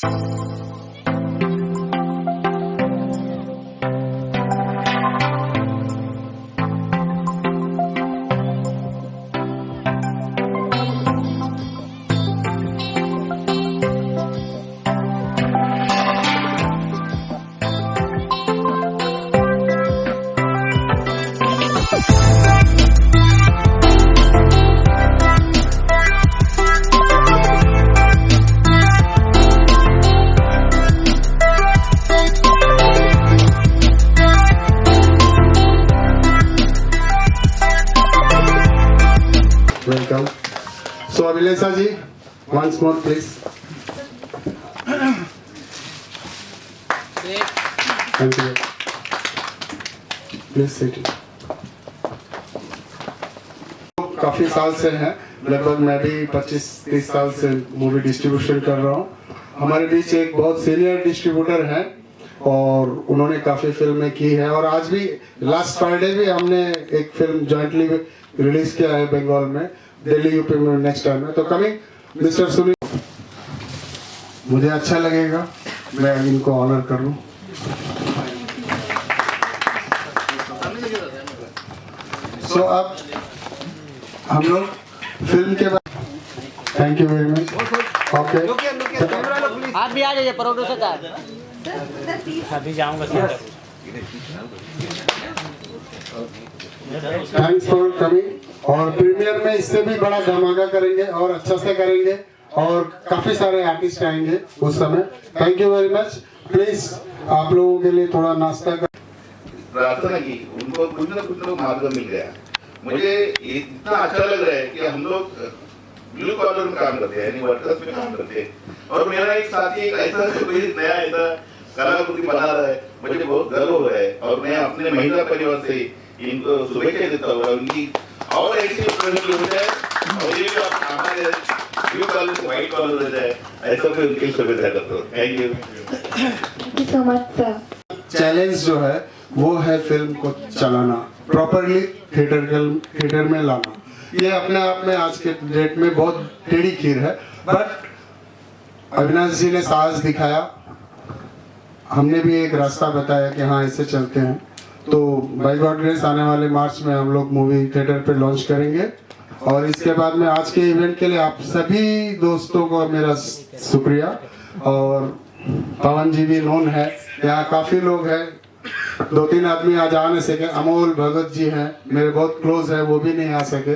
Welcome. So Abhilasha ji, once more please. Thank you. Please sit. काफी साल से हैं, लगभग मैं भी 25-30 साल से मूवी डिस्ट्रीब्यूशन कर रहा हूँ। हमारे बीच एक बहुत सीनियर डिस्ट्रीब्यूटर हैं और उन्होंने काफी फिल्में की है और आज भी लास्ट फ्राइडे भी हमने एक फिल्म जॉइंटली रिलीज किया है बंगाल में, दिल्ली यूपी में नेक्स्ट टाइम में। तो कमिंग मिस्टर सुनील, मुझे अच्छा लगेगा मैं इनको ऑनर करूं। सो अब हम लोग फिल्म के बाद thank you very much. Okay आप भी आ जाइए प्रोड्यूसर साहब। अभी जाऊंगा सर। Thanks for coming. और प्रीमियर में इससे भी बड़ा धमाका करेंगे और अच्छा से करेंगे और काफी सारे आर्टिस्ट आएंगे उस समय। Thank you very much. Please आप लोगों के लिए थोड़ा नाश्ता कर प्रार्थना की, उनको कुछ ना कुछ तो मार्ग मिल गया। मुझे इतना अच्छा लग रहा है कि हम लोग ब्लू कॉलर में काम करते हैं, यानी वर्कर्स में काम करते हैं और मेरा एक साथी एक ऐसा कोई नया ऐसा कलाकृति बना रहा है, मुझे बहुत गर्व हो रहा है और मैं अपने महिला परिवार से इनको शुभेच्छा देता हूँ। उनकी और ऐसी प्रगति हो जाए और ये जो हमारे ब्लू कॉलर से व्हाइट कॉलर हो जाए, ऐसा मैं उनकी शुभेच्छा करता हूँ। Thank you so much sir. Challenge जो है वो है फिल्म को चलाना, प्रॉपरली थिएटर में लाना। ये अपने आप में आज के डेट में बहुत टेढ़ी खीर है, बट अविनाश जी ने साहस दिखाया, हमने भी एक रास्ता बताया कि हाँ ऐसे चलते हैं। तो बाय गॉड ग्रेस आने वाले मार्च में हम लोग मूवी थिएटर पे लॉन्च करेंगे और इसके बाद में आज के इवेंट के लिए आप सभी दोस्तों को मेरा शुक्रिया। और पवन जी भी नोन है, यहाँ काफी लोग हैं, 2-3 आदमी आज आ नहीं सके, अमोल भगत जी हैं मेरे बहुत क्लोज है, वो भी नहीं आ सके।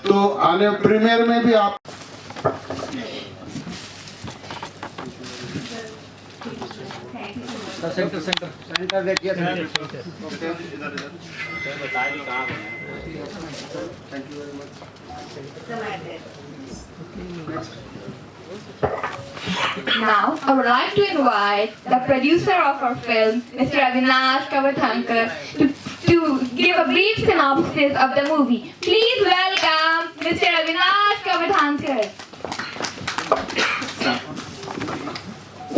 तो आने प्रीमियर में भी आप सेंटर देखिए। Now, I would like to invite the producer of our film, Mr. Avinash Kavathankar, to give a brief synopsis of the movie. Please welcome Mr. Avinash Kavathankar.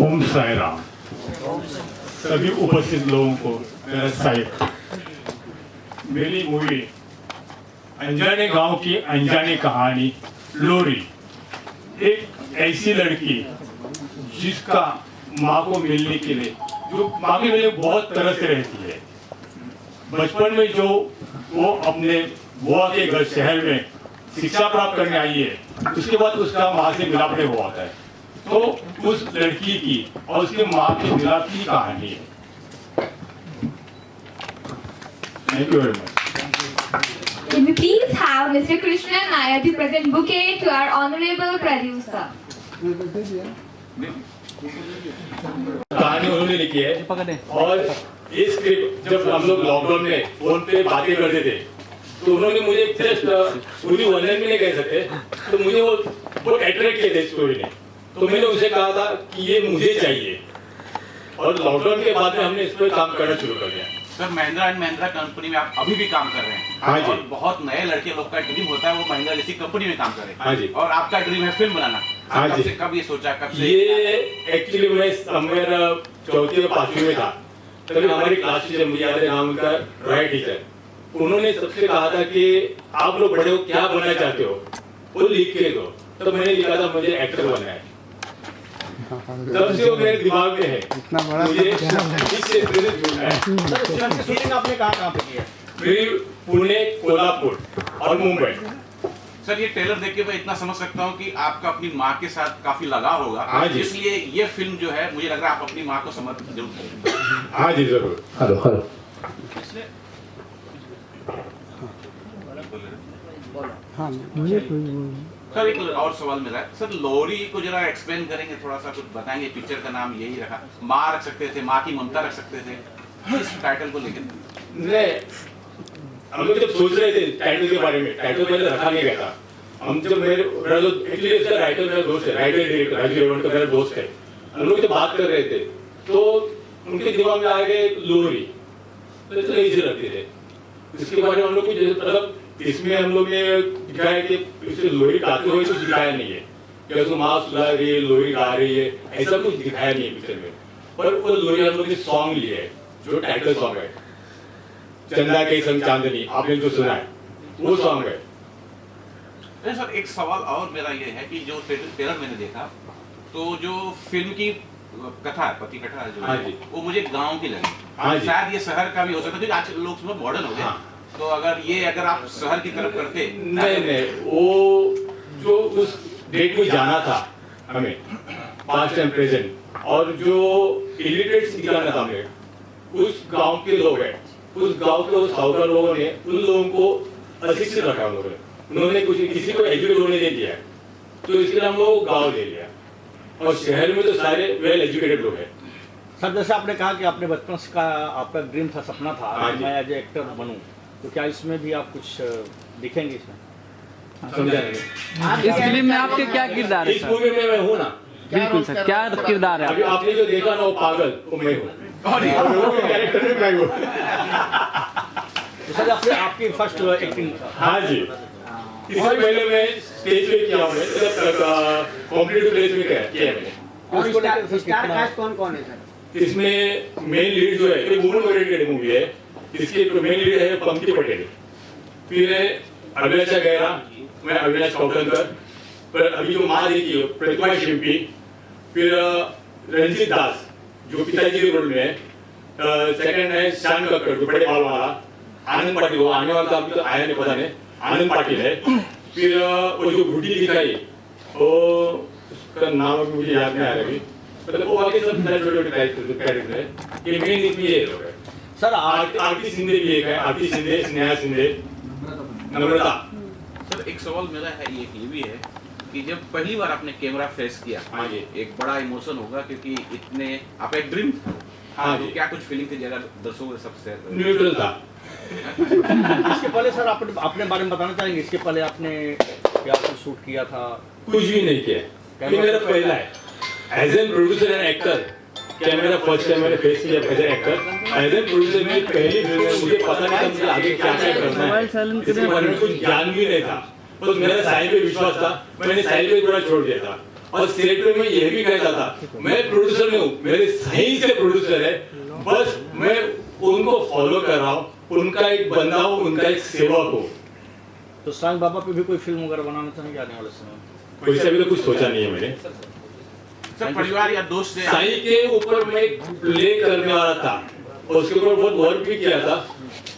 ओम साई राम। सभी उपस्थित लोगों को मेरा साहिब। मेरी मूवी अनजाने गांव की अनजानी कहानी लोरी, एक ऐसी लड़की जिसका माँ को मिलने के लिए, जो माँ के लिए बहुत तरस रहती है। बचपन में जो वो अपने बुआ के घर शहर में शिक्षा प्राप्त करने आई है, उसके बाद उसका माँ से मिलाप नहीं हुआ होता है। तो उस लड़की की और उसके माँ के मिलाप की कहानी है। Thank you very much. Can we please have Mr. Krishna Nair to present bouquet to our honorable producer? कहानी उन्होंने लिखी है और ये स्क्रिप्ट जब हम लोग लॉकडाउन में फोन पे बातें करते थे तो उन्होंने मुझे जस्ट पूरी वर्णन में नहीं कह सकते, तो मुझे वो बहुत अट्रैक्ट किया था स्टोरी ने। तो मैंने उसे कहा था कि ये मुझे चाहिए और लॉकडाउन के बाद में हमने इस पर काम करना शुरू कर दिया। Sir, Mahindra and Mahindra company में आप अभी भी काम कर रहे हैं। हाँ जी। और बहुत नए लड़के लोग का ड्रीम होता है वो महिंद्रा जैसी कंपनी में काम करें। हाँ जी। और आपका ड्रीम है फिल्म बनाना। हाँ जी। कब ये सोचा, कब से? ये एक्चुअली मैं समवेयर 4th या 5वीं में था, तभी हमारी क्लास टीचर, मुझे याद है नाम उनका, रॉय टीचर, उन्होंने सबसे कहा था कि आप लोग बड़े हो क्या बनना चाहते हो, वो लिख के दो। तो मैंने लिखा था मुझे एक्टर बनना है। तब से वो मेरे दिमाग में है। इतना बड़ा मुझे इस क्षेत्र से जुड़ना है। सर इस फिल्म की शूटिंग आपने कहाँ पे की है? मेरी पुणे, कोल्हापुर और मुंबई। सर ये ट्रेलर देख के मैं इतना समझ सकता हूँ कि आपका अपनी माँ के साथ काफी लगाव होगा। हाँ जी। इसलिए ये फिल्म जो है मुझे लग रहा है आप अपनी माँ को समर्पित जरूर करेंगे। हाँ जी जरूर। Hello hello. हाँ सर एक और सवाल मेरा है, सर लोरी को जरा एक्सप्लेन करेंगे, थोड़ा सा कुछ बताएंगे। पिक्चर का नाम यही रखा, माँ रख सकते थे, माँ की ममता रख सकते थे, इस टाइटल को लेकर। नहीं, हम लोग जब सोच रहे थे टाइटल के बारे में, टाइटल पहले रखा नहीं गया था। हम जब मेरा जो एक्चुअली इसका राइटर मेरा दोस्त है, राइटर डायरेक्टर राजू रेवंकर का मेरा दोस्त है, हम लोग जब बात कर रहे थे तो उनके दिमाग में आ गए लोरी, तो इसे रखते थे। इसके बारे में हम लोग कुछ मतलब इसमें हम लोग ने दिखाया कि इसे लोरी गाते हुए कुछ दिखाया नहीं है, कि उसको माँ सुला रही है, लोरी गा रही है, ऐसा कुछ दिखाया नहीं है पिक्चर में। पर वो लोरी हम लोग ने सॉन्ग लिया है, जो टाइटल सॉन्ग है, चंदा के संग चांदनी, आपने जो सुना है वो सॉन्ग है। नहीं सर, एक सवाल और मेरा ये है कि जो ट्रेलर मैंने देखा, तो जो फिल्म की कथा है, पति कथा जो हाँ है, जी। वो मुझे गांव की लगी। हाँ जी। शायद ये शहर का भी हो सकता है, क्योंकि आज लोग उसमें मॉडर्न हो गए। हाँ। तो अगर आप शहर की तरफ करते। नहीं, वो जो उस डेट में जाना था हमें, पास्ट एंड प्रेजेंट, और जो इलिटरेट्स दिखाना था हमें, उस गांव के लोग हैं, उस गांव के उस साहूकार लोगों ने उन लोगों को अशिक्षित रखा उन लोगों ने, उन्होंने कुछ किसी को एजुकेट होने नहीं दिया है, तो इसके लिए हम लोग गाँव ले लिया। और शहर में तो सारे वेल एजुकेटेड लोग हैं। सर जैसे आपने कहा कि आपने बचपन का आपका ड्रीम था, सपना था हाँ जी। मैं एज एक्टर बनूं, तो क्या इसमें भी आप कुछ दिखेंगे इसमें? समझा नहीं? इस फिल्म में आपके क्या किरदार है इस सर? मूवी में मैं हूँ ना, बिल्कुल सर, क्या किरदार है अभी आपका? आपने जो देखा ना वो पागल, वो मैं हूँ, और वो कैरेक्टर में मैं हूँ। तो सर आपकी फर्स्ट एक्टिंग था। हाँ जी, इससे पहले मैं स्टेज पे किया हूँ, कॉम्पिटिटिव प्लेस में किया मैंने। उसको लेकर सर कितना कौन है सर? इसमें मेन लीड जो है, ये वुमन ओरिएंटेड मूवी है, इसके मेन लीड है पंक्ति पटेल, फिर है अभिलाषा गहरा, मैं अविनाश कौटनकर, पर अभी जो माँ देखी है प्रतिभा शिंपी, फिर रंजीत दास जो पिताजी के रोल में है, सेकंड है श्याम कक्कड़ जो बड़े बाल वाला, आनंद पाटिल, वो आने वाला था अभी तो आया नहीं पता नहीं, आनंद पाटिल है, फिर वो जो भूटी दिखाई वो उसका नाम अभी मुझे याद नहीं आ रहा अभी, मतलब वो बाकी सब छोटे छोटे कैरेक्टर है, ये मेन इसमें ये लोग है। सर आरती शिंदे भी एक है, आरती शिंदे, स्नेहा शिंदे, नम्रता। सर एक सवाल मेरा है ये भी है कि जब पहली बार आपने कैमरा फेस किया, हाँ जी। एक बड़ा इमोशन होगा, क्योंकि इतने आप एक ड्रीम था। हाँ तो जी। क्या कुछ फीलिंग थी, जगह दर्शकों के साथ शेयर करें। न्यूट्रल था। इसके पहले सर आप अपने बारे में बताना चाहेंगे, इसके पहले आपने क्या कुछ शूट किया था? कुछ भी नहीं किया, ये मेरा पहला है as an producer and actor. क्या मेरा फर्स्ट टाइम मैंने फेस किया as an actor, as an producer मेरी पहली फिल्म है, मुझे पता नहीं था मुझे आगे क्या क्या करना है, इसके बारे में कुछ ज्ञान भी नहीं था, बस मेरा साहिल पे विश्वास था, मैंने साहिल पे थोड़ा छोड़ दिया था। और सेट पे मैं ये भी कहता था मैं प्रोड्यूसर नहीं हूँ, मेरे सही से प्रोड्यूसर है, बस मैं उनको फॉलो कर रहा हूँ, उनका एक बंदा हूँ, उनका एक सेवक हूँ। तो साईं बाबा पे भी कोई फिल्म वगैरह बनाना चाहेंगे आने वाले समय में? वैसे अभी तो कुछ सोचा नहीं है मैंने। सर परिवार या दोस्त से साईं के ऊपर मैं प्ले करने वाला था और उसके ऊपर बहुत वर्क भी किया था,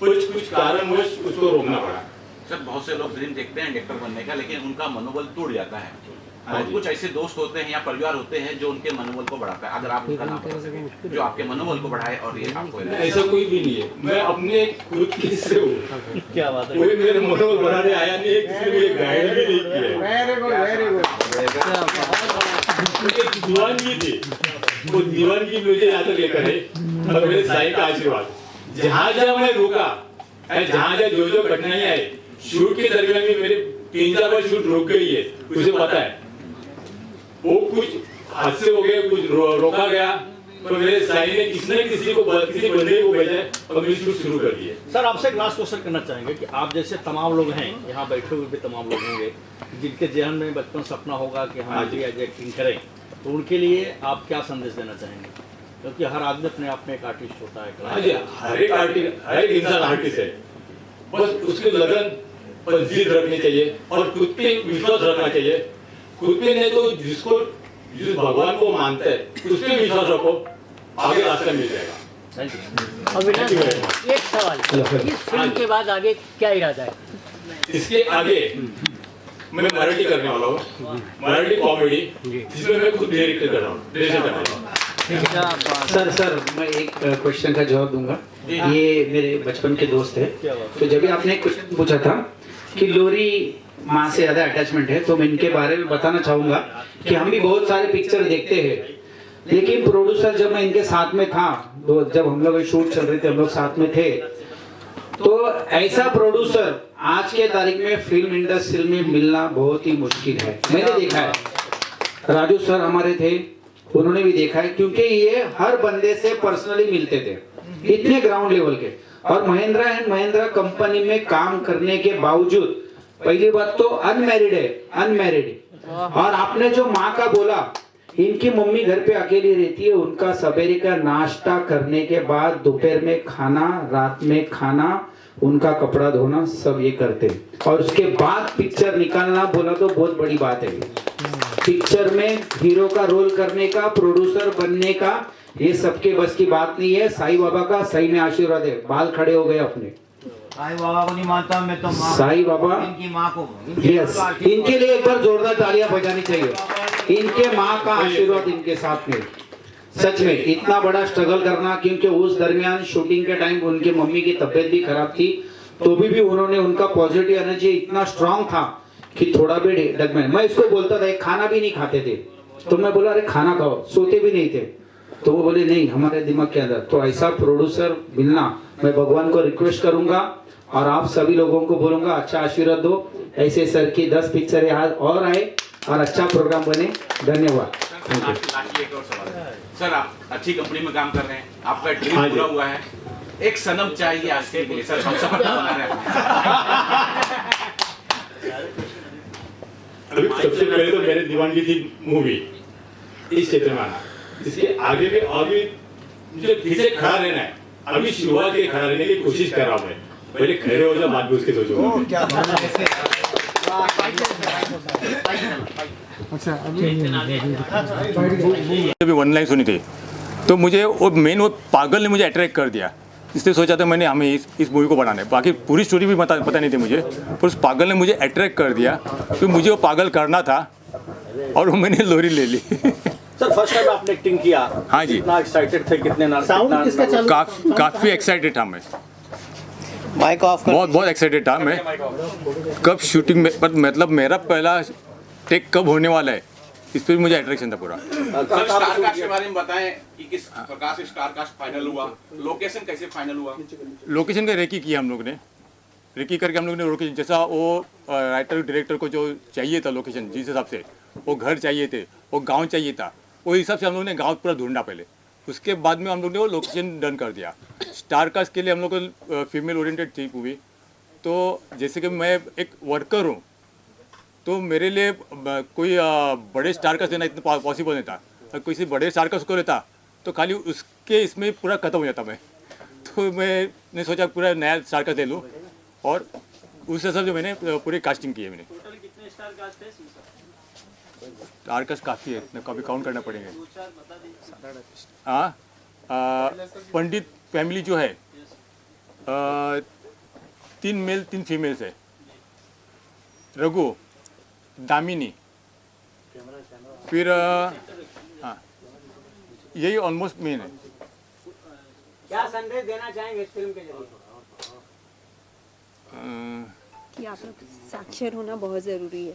कुछ कारणवश उसको रोकना पड़ा। सर बहुत से लोग ड्रीम देखते हैं डायरेक्टर बनने का, लेकिन उनका मनोबल टूट जाता है। हाँ और जी। कुछ ऐसे दोस्त होते हैं या परिवार होते हैं जो उनके मनोबल को बढ़ाता है। अगर आप उनका नाम बता सकें जो आपके मनोबल को बढ़ाए और ये आपको ऐसा कोई भी नहीं है, मैं अपने खुद के से हूँ, क्या बात है। कोई मेरे मनोबल बढ़ाने आया नहीं है, किसी ने मुझे गाइड भी नहीं किया है। Very good very good. मुझे दीवानगी थी, वो दीवानगी मुझे यहाँ तक लेकर है और मेरे साईं का आशीर्वाद। जहाँ जहाँ मैं रुका, जहाँ जहाँ जो जो कठिनाई आई, शूट के दरमियान में मेरे 3-4 बार शूट रुक गई है, मुझे पता है। वो कुछ हादसे हो गए, कुछ रोका गया, तो मेरे साईं ने किसी न किसी बंदे को भेजा और मेरी शूट शुरू कर दी है। सर आपसे एक लास्ट क्वेश्चन करना चाहेंगे कि आप जैसे तमाम लोग हैं यहाँ बैठे हुए भी तमाम लोग होंगे जिनके जहन में बचपन सपना होगा कि हम भी एज एक्टिंग करें, तो उनके लिए आप क्या संदेश देना चाहेंगे? क्योंकि हर आदमी अपने आप में एक आर्टिस्ट होता है। हाँ जी, हर एक इंसान आर्टिस्ट है, बस उसके लगन और जिद रखनी चाहिए और खुद पे विश्वास रखना चाहिए। खुद पे नहीं तो जिसको जिस भगवान को मानते हैं उसके विश्वास रखो, आगे रास्ता मिल जाएगा। Thank you. अविनाश भाई, एक सवाल, इस फिल्म के बाद आगे क्या इरादा है? इसके आगे मैं मराठी करने वाला हूँ, मराठी कॉमेडी, जिसमें मैं खुद डायरेक्ट कर रहा हूँ, डायरेक्शन कर रहा हूँ। सर मैं एक क्वेश्चन का जवाब दूंगा। ये मेरे बचपन के दोस्त है, तो जब भी आपने एक क्वेश्चन पूछा था कि लोरी माँ से ज्यादा अटैचमेंट है, तो मैं इनके बारे में बताना चाहूंगा कि हम भी बहुत सारे पिक्चर देखते हैं, लेकिन प्रोड्यूसर जब मैं इनके साथ में था, जब हम लोग शूट चल रहे थे, हम लोग साथ में थे, तो ऐसा प्रोड्यूसर आज के तारीख में फिल्म इंडस्ट्री में मिलना बहुत ही मुश्किल है। मैंने देखा है, राजू सर हमारे थे, उन्होंने भी देखा है, क्योंकि ये हर बंदे से पर्सनली मिलते थे, इतने ग्राउंड लेवल के। और महिंद्रा एंड महिंद्रा कंपनी में काम करने के बावजूद, पहली बात तो अनमैरिड है, अनमैरिड। और आपने जो माँ का बोला, इनकी मम्मी घर पे अकेली रहती है, उनका सवेरे का नाश्ता करने के बाद दोपहर में खाना, रात में खाना, उनका कपड़ा धोना, सब ये करते हैं। और उसके बाद पिक्चर निकालना बोला तो बहुत बड़ी बात है। पिक्चर में हीरो का रोल करने का, प्रोड्यूसर बनने का, ये सबके बस की बात नहीं है। साईं बाबा का सही में आशीर्वाद है, बाल खड़े हो गए अपने। साईं बाबा को नहीं मानता मैं, तो साईं बाबा, इनकी माँ को, यस, इनके लिए एक बार जोरदार तालियां बजानी चाहिए। इनके माँ का आशीर्वाद इनके साथ में, सच में इतना बड़ा स्ट्रगल करना, क्योंकि उस दरमियान शूटिंग के टाइम उनकी मम्मी की तबीयत भी खराब थी, तो भी उन्होंने, उनका पॉजिटिव एनर्जी इतना स्ट्रांग था कि थोड़ा भी डगमग। मैं इसको बोलता था, खाना भी नहीं खाते थे, तो मैं बोला अरे खाना खाओ, सोते भी नहीं थे, तो वो बोले नहीं, हमारे दिमाग के अंदर। तो ऐसा प्रोड्यूसर मिलना, मैं भगवान को रिक्वेस्ट करूंगा और आप सभी लोगों को बोलूंगा, अच्छा आशीर्वाद दो, ऐसे सर की 10 पिक्चर यहाँ और आए और अच्छा प्रोग्राम बने। धन्यवाद। लास्ट एक और सवाल है। सर, आप अच्छी कंपनी में काम कर रहे हैं, आपका ड्रीम पूरा हुआ है, एक सनम चाहिए आज के लिए। सर, हम सब बना रहे हैं। अभी सबसे पहले तो मेरी दीवानगी थी मूवी, इस क्षेत्र में आना। इसके आगे भी अभी मुझे फिर से खड़ा रहना है, अभी शुरुआत के खड़ा रहने की कोशिश कर रहा हूँ मैं। पहले खड़े हो जाओ, बाद में उसके सोचूंगा। अभी वन लाइन सुनी थी, तो मुझे वो मेन वो पागल ने मुझे अट्रैक्ट कर दिया, इसलिए सोचा था मैंने हमें इस मूवी को बनाना है। बाकी पूरी स्टोरी भी पता नहीं थी मुझे, पर उस पागल ने मुझे अट्रैक्ट कर दिया, तो मुझे वो पागल करना था और वो मैंने लोरी ले ली। सर, फर्स्ट टाइम आपने एक्टिंग किया, हाँ जी, कितना एक्साइटेड थे, कितने काफ़ी एक्साइटेड था मैं, माइक ऑफ कर। बहुत एक्साइटेड था मैं। कब शूटिंग में, मतलब मेरा पहला टेक कब होने वाला है, इस पर भी मुझे अट्रैक्शन था पूरा। सर, स्टार कास्ट के बारे में बताएं कि किस प्रकार से स्टार कास्ट फाइनल हुआ, लोकेशन कैसे फाइनल हुआ? लोकेशन का रेकी किया हम लोग ने, रेकी करके हम लोग ने लोकेशन, जैसा वो राइटर डायरेक्टर को जो चाहिए था लोकेशन, जिस हिसाब से वो घर चाहिए थे, वो गांव चाहिए था, वो हिसाब से हम लोग ने गांव पूरा ढूंढा पहले। उसके बाद में हम लोग ने वो लोकेशन डन कर दिया। स्टार कास्ट के लिए हम लोग को फीमेल ओरिएंटेड थी मूवी, तो जैसे कि मैं एक वर्कर हूँ, तो मेरे लिए कोई बड़े स्टार कास्ट देना इतना पॉसिबल नहीं था। अगर किसी बड़े स्टार कास्ट को लेता तो खाली उसके इसमें पूरा खत्म हो जाता मैं, तो मैंने सोचा पूरा नया स्टार कास्ट दे लूँ, और उस हिसाब से मैंने पूरी कास्टिंग की है मैंने। स्टार कास्ट काफ़ी है, कभी काउंट करना पड़ेगा। हाँ, पंडित फैमिली जो है 3 मेल 3 फीमेल्स है, रघु, दामिनी, फिर हाँ, यही ऑलमोस्ट मेन है। क्या संदेश देना चाहेंगे इस फिल्म के जरिए? कि आप लोग साक्षर होना बहुत ज़रूरी है।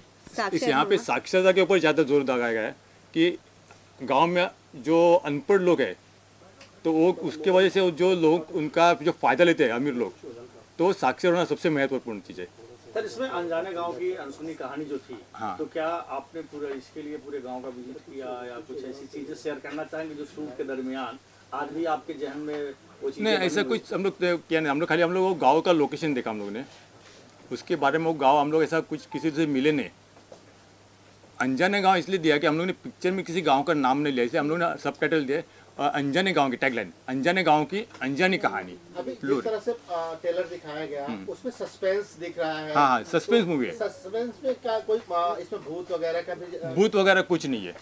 इस यहाँ पे साक्षरता के ऊपर ज़्यादा जोर लगाया गया है कि गांव में जो अनपढ़ लोग हैं, तो वो उसके वजह से जो लोग उनका जो फ़ायदा लेते हैं अमीर लोग, तो साक्षर होना सबसे महत्वपूर्ण चीज़ है। सर, इसमें अनजाने गांव की अनसुनी कहानी जो थी, हाँ, तो क्या आपने पूरा इसके लिए पूरे गांव का विजिट किया या कुछ ऐसी चीजें शेयर करना चाहेंगे जो शूट के दरमियान आज भी आपके जहन में वो चीजें? नहीं, ऐसा कुछ हम लोग क्या नहीं, हम लोग खाली वो गाँव का लोकेशन देखा हम लोग ने, उसके बारे में वो गाँव हम लोग ऐसा कुछ किसी से मिले नहीं। अनजाने गांव इसलिए दिया कि हम लोग ने पिक्चर में किसी गांव का नाम नहीं लिया, इसलिए हम लोग ने सब टाइटल दिया अनजाने गांव की टैगलाइन, अनजाने गांव की अनजानी कहानी। अभी जिस तरह से ट्रेलर दिखाया गया, उसमें सस्पेंस दिख रहा है। हाँ, सस्पेंस मूवी है। सस्पेंस में क्या कोई इसमें भूत वगैरह का भी? भूत वगैरह कुछ नहीं है,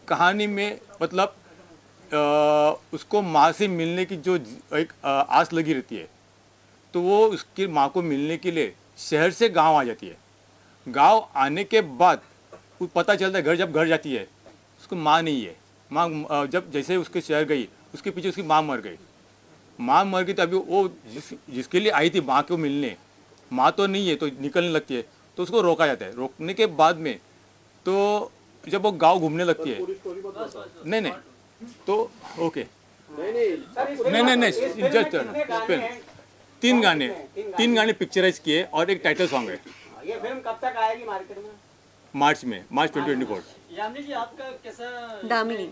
कहानी में मतलब उसको माँ से मिलने की जो एक आस लगी रहती है, तो वो उसकी माँ को मिलने के लिए शहर से गांव आ जाती है। गांव आने के बाद पता चलता है जब घर जाती है उसको माँ नहीं है। माँ जब जैसे उसके शहर गई, उसके पीछे उसकी माँ मर गई। माँ मर गई तो अभी वो जिसके लिए आई थी माँ को मिलने, माँ तो नहीं है तो निकलने लगती है, तो उसको रोका जाता है। रोकने के बाद में तो जब वो गांव घूमने लगती है, नहीं तो ओके, नहीं जस्ट तीन गाने पिक्चराइज किए और एक टाइटल सॉन्ग है। ये फिल्म कब तक आएगी मार्केट में? मार्च 2024। यामिनी जी, आपका कैसा? दामिनी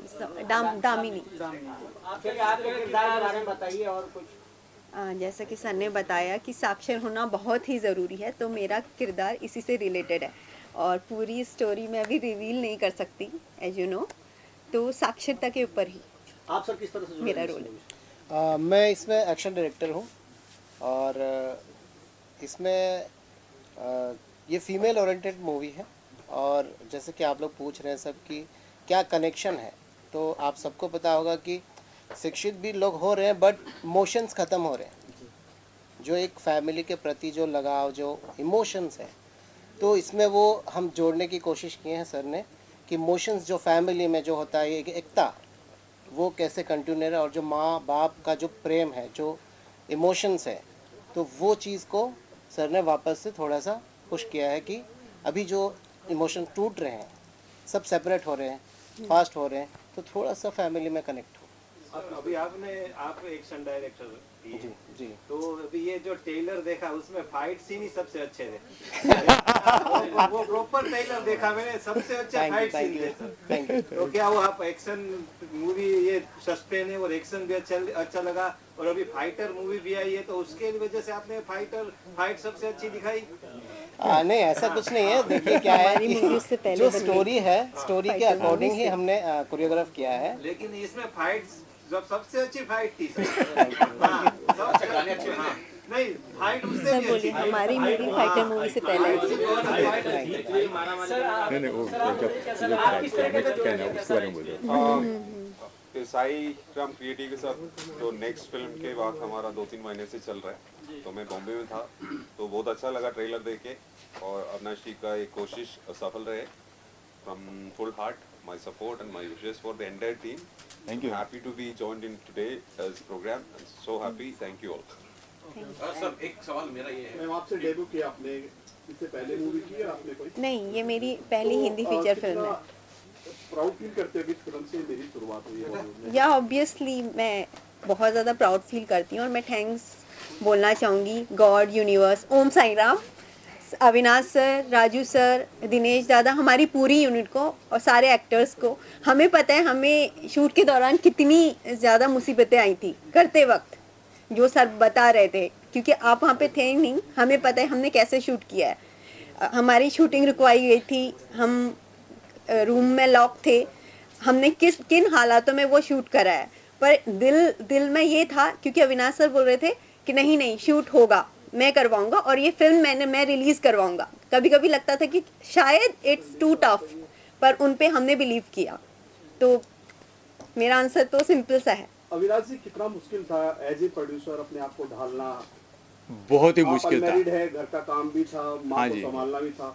आपके किरदार के बारे में बताइए और कुछ। जैसा कि सर ने बताया कि साक्षर होना बहुत ही ज़रूरी है, तो मेरा किरदार इसी से रिलेटेड है और पूरी स्टोरी मैं अभी रिवील नहीं कर सकती एज यू नो, तो साक्षरता के ऊपर ही आप सर किस तरह से जुड़े मेरा हैं रोल इसमें? मैं इसमें एक्शन डायरेक्टर हूँ और इसमें ये फीमेल ओरिएंटेड मूवी है और जैसे कि आप लोग पूछ रहे हैं सब कि क्या कनेक्शन है, तो आप सबको पता होगा कि शिक्षित भी लोग हो रहे हैं बट इमोशंस ख़त्म हो रहे हैं। जो एक फैमिली के प्रति जो लगाव, जो इमोशंस है, तो इसमें वो हम जोड़ने की कोशिश किए हैं सर ने कि इमोशंस जो फैमिली में जो होता है, एक एकता, वो कैसे कंटिन्यू है और जो माँ बाप का जो प्रेम है, जो इमोशंस है, तो वो चीज़ को सर ने वापस से थोड़ा सा पुश किया है कि अभी जो इमोशन टूट रहे हैं, सब सेपरेट हो रहे हैं, फास्ट हो रहे हैं, तो थोड़ा सा फैमिली में कनेक्ट हो। अभी आप एक्शन डायरेक्टर जी जी, तो अभी ये जो ट्रेलर देखा उसमें फाइट सीन ही सबसे अच्छे थे। वो प्रॉपर ट्रेलर देखा मैंने, सबसे अच्छे फाइट सीन थे सर। तो क्या वो आप एक्शन मूवी, ये सस्पेंस है और एक्शन भी अच्छा लगा, और अभी फाइटर मूवी भी आई है तो उसके वजह से आपने फाइट सबसे अच्छी दिखाई? नहीं ऐसा कुछ नहीं है। देखिए क्या है कि जो स्टोरी है, स्टोरी के अकॉर्डिंग ही हमने कोरियोग्राफ किया है। लेकिन इसमें फाइट जब सबसे अच्छी फाइट थी नहीं, फाइट उससे भी अच्छी। हमारी मूवी फाइटर मूवी से पहले साई राम क्रिएटिव के साथ जो नेक्स्ट फिल्म के बाद हमारा 2-3 महीने से चल रहा है, तो मैं बॉम्बे में था, तो बहुत अच्छा लगा ट्रेलर देख के, और अविनाश जी का एक कोशिश सफल रहे। From full heart my support and my wishes for the entire team. Thank you. Happy to be joined in today's program. So happy. Thank you all. Sir एक सवाल मेरा ये है, मैम आपसे डेब्यू किया आपने, इससे पहले मूवी की है आपने कोई? नहीं, ये मेरी पहली हिंदी फीचर फिल्म है। प्राउड फील करते हैं, फिल्म से मेरी शुरुआत हुई है। या ऑब्वियसली मैं बहुत ज़्यादा प्राउड फील करती हूँ और मैं थैंक्स बोलना चाहूँगी गॉड, यूनिवर्स, ओम साई राम, अविनाश सर, राजू सर, दिनेश दादा, हमारी पूरी यूनिट को और सारे एक्टर्स को। हमें पता है हमें शूट के दौरान कितनी ज़्यादा मुसीबतें आई थी करते वक्त, जो सर बता रहे थे, क्योंकि आप वहाँ पे थे नहीं। हमें पता है हमने कैसे शूट किया है। हमारी शूटिंग रुकवाई गई थी, हम रूम में लॉक थे, हमने किन हालातों में वो शूट करा है, पर दिल में ये था, क्योंकि अविनाश सर बोल रहे थे कि नहीं शूट होगा, मैं करवाऊंगा और ये फिल्म मैं रिलीज करवाऊंगा। कभी कभी लगता था कि शायद इट्स टू टफ, पर उन पे हमने बिलीव किया। तो मेरा आंसर तो सिंपल सा है। अविनाश जी, कितना मुश्किल था एज ए प्रोड्यूसर अपने आप को ढालना? बहुत ही मुश्किल था। मैरिड है, घर का काम भी था, माँ को संभालना भी था,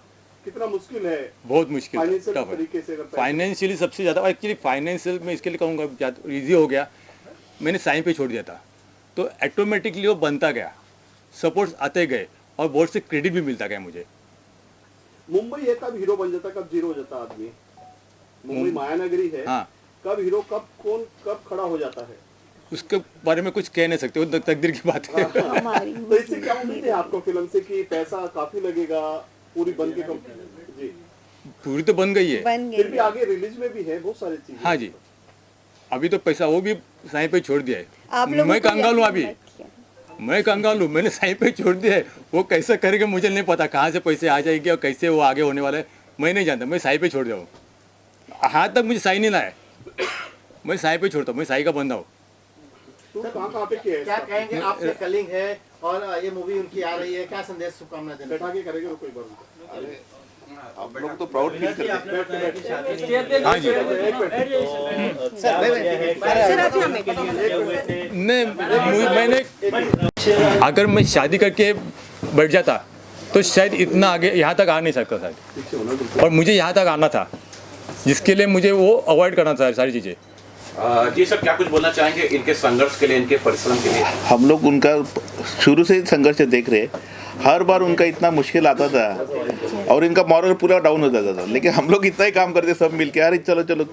कितना मुश्किल है? बहुत मुश्किल तरीके से। फाइनेंशियली सबसे ज़्यादा, एक्चुअली फाइनेंशियल में इसके लिए कहूँगा ईजी हो गया, मैंने साईं पे छोड़ दिया था, तो ऑटोमेटिकली वो बनता गया, सपोर्ट्स आते गए और बहुत से क्रेडिट भी मिलता गया मुझे। मुंबई है, कब हीरो बन जाता, कब जीरो हो जाता आदमी? मुंबई मायानगरी है, हाँ, कब हीरो, कब खड़ा हो जाता है, उसके बारे में कुछ कह नहीं सकते, वो तकदीर की बात है। तो इससे क्या उम्मीद है आपको फिल्म से कि पैसा काफी लगेगा, पूरी बन के जी? पूरी तो बन गई है, फिर भी आगे रिलीज में भी है बहुत सारी चीजें। हाँ जी, अभी तो पैसा वो भी साईं पे छोड़ दिया है। मैं कंगाल हूँ, अभी मैं कंगाल हूँ, मैंने साईं पे छोड़ दिया है। वो कैसे करेंगे मुझे नहीं पता, कहाँ से पैसे आ जाएंगे और कैसे वो आगे होने वाला है मैं नहीं जानता। मैं साईं पे छोड़ दिया हूँ, हाथ तक मुझे साईं नहीं लाया, मैं साईं पे छोड़ता हूँ, मैं साईं का बंदा हूँ। कहाँ पे क्या कहेंगे, आपके कलिंग है और ये मूवी उनकी आ रही है, क्या संदेश शुभकामना देना? बैठा के करेंगे कोई बात? आप लोग तो प्राउड फील करते हैं। हाँ जी नहीं मैंने अगर मैं शादी करके बैठ जाता तो शायद इतना आगे यहाँ तक आ नहीं सकता शायद, और मुझे यहाँ तक आना था जिसके लिए मुझे वो अवॉइड करना था सारी चीज़ें। जी सर, क्या कुछ बोलना चाहेंगे इनके संघर्ष के लिए, इनके परिश्रम के लिए? हम लोग उनका शुरू से ही संघर्ष देख रहे, हर बार उनका इतना मुश्किल आता था और इनका मॉरल पूरा डाउन हो जाता था, लेकिन हम लोग इतना ही काम करते सब मिलके, अरे चलो चलो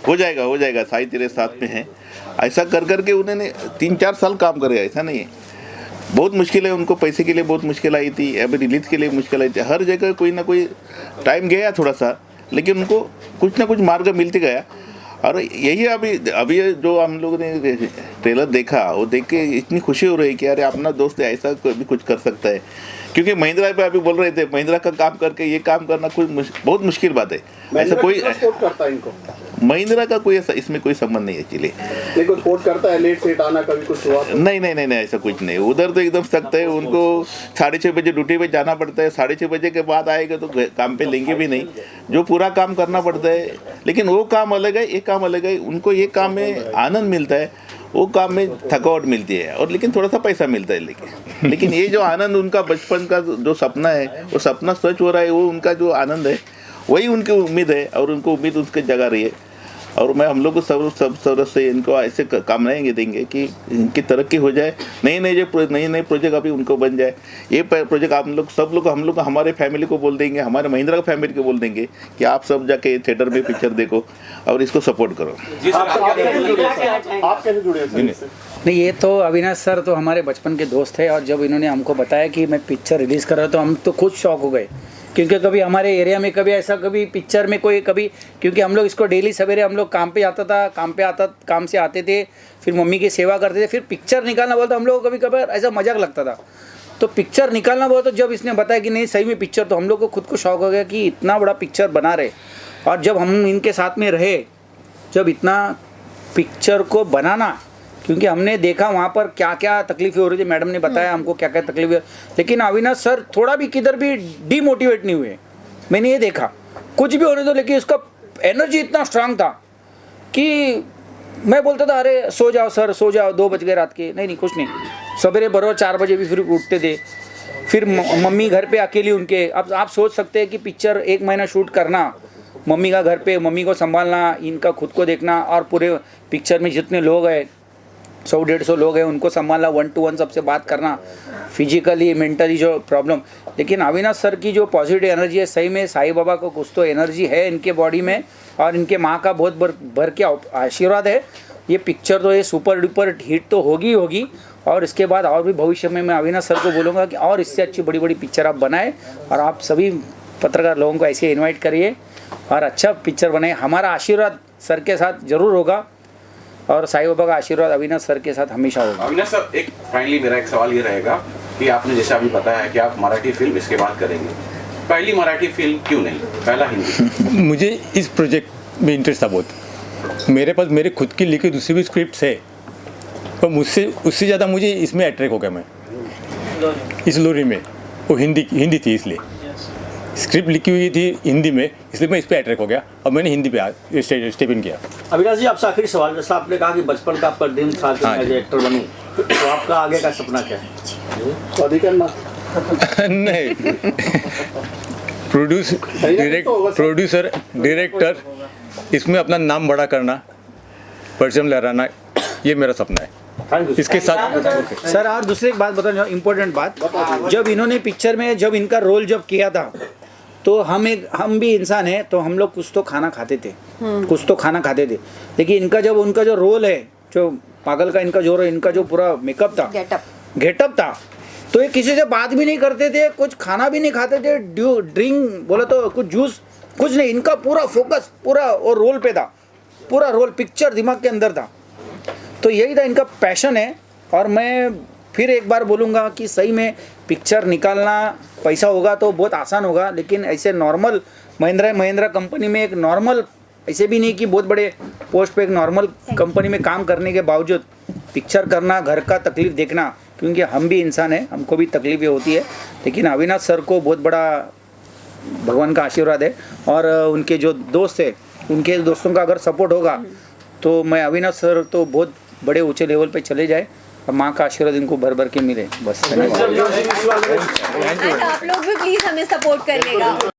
हो जाएगा साई तेरे साथ में है, ऐसा कर करके उन्होंने 3-4 साल काम करे। ऐसा नहीं है, बहुत मुश्किल है, उनको पैसे के लिए बहुत मुश्किल आई थी, अभी रिलीज के लिए मुश्किल आई थी, हर जगह कोई ना कोई टाइम गया थोड़ा सा, लेकिन उनको कुछ ना कुछ मार्ग मिलते गया। और यही अभी जो हम लोगों ने ट्रेलर देखा, वो देख के इतनी खुशी हो रही है कि अरे अपना दोस्त ऐसा भी कुछ कर सकता है, क्योंकि महिंद्रा पे अभी बोल रहे थे महिंद्रा का काम करके ये काम करना बहुत मुश्किल बात है। ऐसा कोई करता है इनको, महिंद्रा का कोई इसमें कोई संबंध नहीं है एक्चुअली। लेकिन सपोर्ट करता है, लेट सेट आना कभी कुछ हुआ? नहीं ऐसा कुछ नहीं, उधर तो एकदम सख्त है, उनको 6:30 बजे ड्यूटी पे जाना पड़ता है, 6:30 बजे के बाद आएगा तो काम पे लेंगे भी नहीं, जो पूरा काम करना पड़ता है। लेकिन वो काम अलग है, ये काम अलग है, उनको ये काम में आनंद मिलता है, वो काम में थकावट मिलती है, और लेकिन थोड़ा सा पैसा मिलता है। लेकिन ये जो आनंद उनका बचपन का जो सपना है, वो सपना सच हो रहा है, वो उनका जो आनंद है वही उनकी उम्मीद है, और उनको उम्मीद उसके जगा रही है। और मैं हम लोग को सब तरह से इनको ऐसे कामनाएं देंगे कि इनकी तरक्की हो जाए, नए प्रोजेक्ट अभी उनको बन जाए। ये प्रोजेक्ट आप लोग सब लोग हम लोग हमारे फैमिली को बोल देंगे, हमारे महिंद्रा का फैमिली को बोल देंगे कि आप सब जाके थिएटर में पिक्चर देखो और इसको सपोर्ट करो। आप कैसे जुड़े हैं? नहीं, ये तो अविनाश सर तो हमारे बचपन के दोस्त है, और जब इन्होंने हमको बताया कि मैं पिक्चर रिलीज़ कर रहा हूँ तो हम तो खुद शॉक हो गए, क्योंकि कभी हमारे एरिया में कभी ऐसा कभी पिक्चर में कोई कभी, क्योंकि हम लोग इसको डेली सवेरे हम लोग काम से आते थे, फिर मम्मी की सेवा करते थे, फिर पिक्चर निकालना बोलता हम लोग को कभी कभी ऐसा मजाक लगता था, तो पिक्चर निकालना बोला तो जब इसने बताया कि नहीं सही में पिक्चर, तो हम लोग को खुद को शौक हो गया कि इतना बड़ा पिक्चर बना रहे। और जब हम इनके साथ में रहे, जब इतना पिक्चर को बनाना, क्योंकि हमने देखा वहाँ पर क्या क्या तकलीफें हो रही थी, मैडम ने बताया हमको क्या क्या तकलीफें, लेकिन अविनाश सर थोड़ा भी किधर भी डीमोटिवेट नहीं हुए। मैंने ये देखा कुछ भी होने दो, लेकिन उसका एनर्जी इतना स्ट्रांग था कि मैं बोलता था अरे सो जाओ सर, सो जाओ, 2 बज गए रात के, नहीं कुछ नहीं, सवेरे बरोबर 4 बजे भी फिर उठते थे। फिर मम्मी घर पे अकेली उनके, अब आप सोच सकते हैं कि पिक्चर 1 महीना शूट करना, मम्मी का घर पे, मम्मी को संभालना, इनका खुद को देखना, और पूरे पिक्चर में जितने लोग हैं 100-150 लोग हैं उनको संभालना, 1 to 1 सबसे बात करना, फिजिकली मेंटली जो प्रॉब्लम। लेकिन अविनाश सर की जो पॉजिटिव एनर्जी है, सही में साईं बाबा को कुछ तो एनर्जी है इनके बॉडी में, और इनके माँ का बहुत भर के आशीर्वाद है। ये पिक्चर तो ये सुपर डुपर हिट तो होगी, और इसके बाद और भी भविष्य में मैं अविनाश सर को बोलूँगा कि और इससे अच्छी बड़ी बड़ी पिक्चर आप बनाएं, और आप सभी पत्रकार लोगों को ऐसे इन्वाइट करिए और अच्छा पिक्चर बनाए। हमारा आशीर्वाद सर के साथ जरूर होगा, और साईं बाबा का आशीर्वाद अविनाश सर के साथ हमेशा होगा। अविनाश सर, एक फाइनली मेरा एक सवाल ये रहेगा कि आपने जैसे अभी बताया कि आप मराठी फिल्म इसके बाद करेंगे, पहली मराठी फिल्म क्यों नहीं, पहला हिंदी? मुझे इस प्रोजेक्ट में इंटरेस्ट था बहुत, मेरे पास मेरे खुद की लिखी दूसरी भी स्क्रिप्ट है, पर उससे ज़्यादा मुझे इसमें अट्रैक्ट हो गया मैं इस लोरी में। वो हिंदी थी, इसलिए स्क्रिप्ट लिखी हुई थी हिंदी में, इसलिए मैं इस पर अट्रैक्ट हो गया और मैंने हिंदी पे स्टेप इन किया। अविनाश जी, आपसे आखिरी सवाल, जैसा आपने कहा कि बचपन का आपका ड्रीम था कि मैं एक्टर बनूं, तो आपका आगे का सपना क्या है? नहीं, प्रोड्यूसर डायरेक्टर, इसमें अपना नाम बड़ा करना, परचम लहराना, ये मेरा सपना है। इसके साथ सर और दूसरी एक बात बताना, इम्पोर्टेंट बात, जब इन्होंने पिक्चर में जब इनका रोल जब किया था, तो हम भी इंसान हैं, तो हम लोग कुछ तो खाना खाते थे, लेकिन उनका जो रोल है, जो पागल का इनका जो पूरा मेकअप था, गेटअप था, तो ये किसी से बात भी नहीं करते थे, कुछ खाना भी नहीं खाते थे, ड्रिंक बोला तो कुछ जूस कुछ नहीं, इनका पूरा फोकस पूरा और रोल पे था, पूरा रोल पिक्चर दिमाग के अंदर था, तो यही था इनका पैशन है। और मैं फिर एक बार बोलूँगा कि सही में पिक्चर निकालना पैसा होगा तो बहुत आसान होगा, लेकिन ऐसे नॉर्मल महिंद्रा कंपनी में एक नॉर्मल, ऐसे भी नहीं कि बहुत बड़े पोस्ट पे, एक नॉर्मल कंपनी में काम करने के बावजूद पिक्चर करना, घर का तकलीफ़ देखना, क्योंकि हम भी इंसान हैं, हमको भी तकलीफें होती है, लेकिन अविनाश सर को बहुत बड़ा भगवान का आशीर्वाद है। और उनके जो दोस्त है, उनके दोस्तों का अगर सपोर्ट होगा तो मैं अविनाश सर तो बहुत बड़े ऊंचे लेवल पे चले जाए और माँ का आशीर्वाद इनको भर भर के मिले। बस आप लोग भी प्लीज हमें सपोर्ट करिएगा।